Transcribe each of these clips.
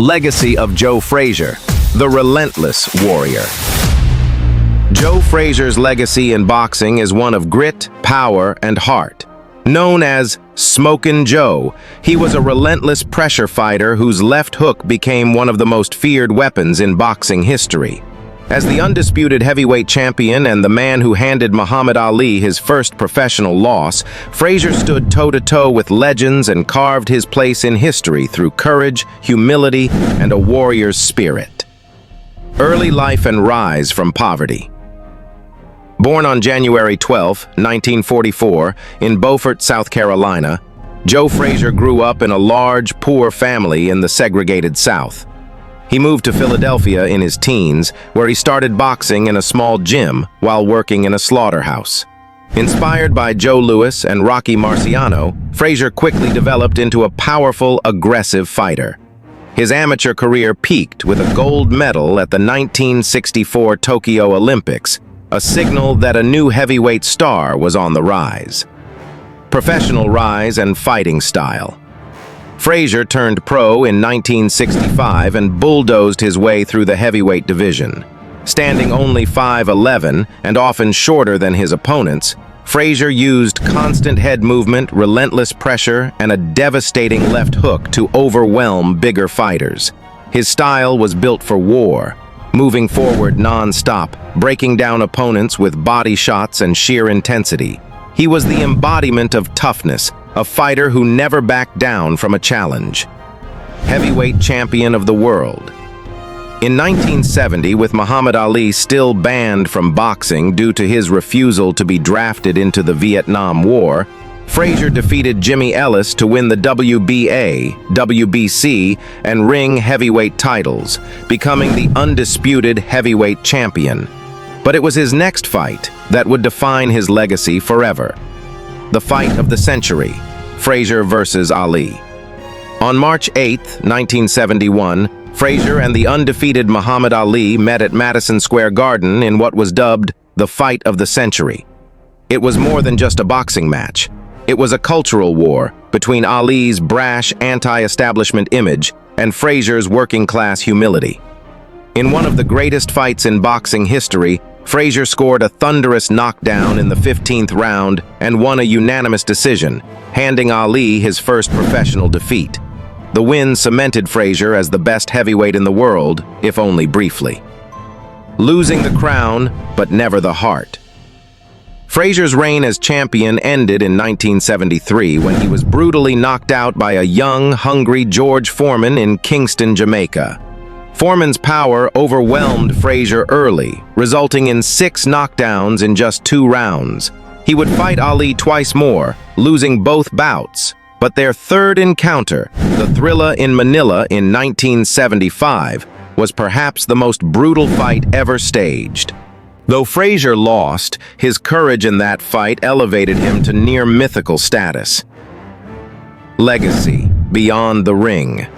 Legacy of Joe Frazier, the Relentless Warrior. Joe Frazier's legacy in boxing is one of grit, power, and heart. Known as Smokin Joe, he was a relentless pressure fighter whose left hook became one of the most feared weapons in boxing history. As the undisputed heavyweight champion and the man who handed Muhammad Ali his first professional loss, Frazier stood toe-to-toe with legends and carved his place in history through courage, humility, and a warrior's spirit. Early life and rise from poverty. Born on January 12, 1944, in Beaufort, South Carolina, Joe Frazier grew up in a large, poor family in the segregated South. He moved to Philadelphia in his teens, where he started boxing in a small gym while working in a slaughterhouse. Inspired by Joe Louis and Rocky Marciano, Frazier quickly developed into a powerful, aggressive fighter. His amateur career peaked with a gold medal at the 1964 Tokyo Olympics, a signal that a new heavyweight star was on the rise. Professional rise and fighting style. Frazier turned pro in 1965 and bulldozed his way through the heavyweight division. Standing only 5'11" and often shorter than his opponents, Frazier used constant head movement, relentless pressure, and a devastating left hook to overwhelm bigger fighters. His style was built for war, moving forward non-stop, breaking down opponents with body shots and sheer intensity. He was the embodiment of toughness, a fighter who never backed down from a challenge. Heavyweight champion of the world. In 1970, with Muhammad Ali still banned from boxing due to his refusal to be drafted into the Vietnam War, Frazier defeated Jimmy Ellis to win the WBA, WBC, and ring heavyweight titles, becoming the undisputed heavyweight champion. But it was his next fight that would define his legacy forever. The fight of the century, Frazier versus Ali. On March 8, 1971, Frazier and the undefeated Muhammad Ali met at Madison Square Garden in what was dubbed the fight of the century. It was more than just a boxing match. It was a cultural war between Ali's brash anti-establishment image and Frazier's working-class humility. In one of the greatest fights in boxing history, Frazier scored a thunderous knockdown in the 15th round and won a unanimous decision, handing Ali his first professional defeat. The win cemented Frazier as the best heavyweight in the world, if only briefly. Losing the crown, but never the heart. Frazier's reign as champion ended in 1973 when he was brutally knocked out by a young, hungry George Foreman in Kingston, Jamaica. Foreman's power overwhelmed Frazier early, resulting in 6 knockdowns in just 2 rounds. He would fight Ali twice more, losing both bouts. But their third encounter, the Thrilla in Manila in 1975, was perhaps the most brutal fight ever staged. Though Frazier lost, his courage in that fight elevated him to near mythical status. Legacy beyond the ring.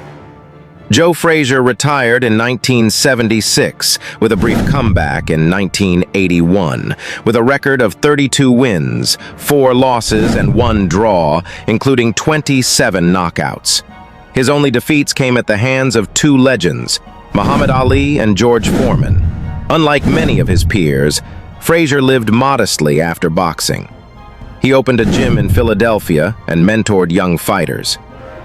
Joe Frazier retired in 1976 with a brief comeback in 1981, with a record of 32 wins, 4 losses, and 1 draw, including 27 knockouts. His only defeats came at the hands of 2 legends, Muhammad Ali and George Foreman. Unlike many of his peers, Frazier lived modestly after boxing. He opened a gym in Philadelphia and mentored young fighters.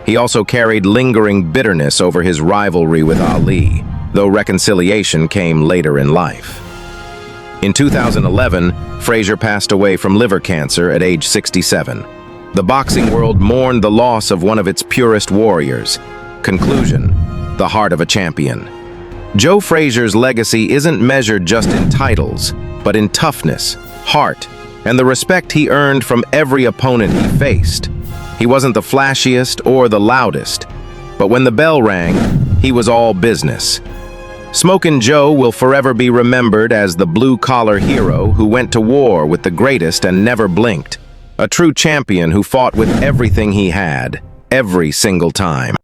He also carried lingering bitterness over his rivalry with Ali, though reconciliation came later in life. In 2011, Frazier passed away from liver cancer at age 67. The boxing world mourned the loss of one of its purest warriors. Conclusion: the heart of a champion. Joe Frazier's legacy isn't measured just in titles, but in toughness, heart, and the respect he earned from every opponent he faced. He wasn't the flashiest or the loudest, but when the bell rang, he was all business. Smokin Joe will forever be remembered as the blue-collar hero who went to war with the greatest and never blinked. A true champion who fought with everything he had, every single time.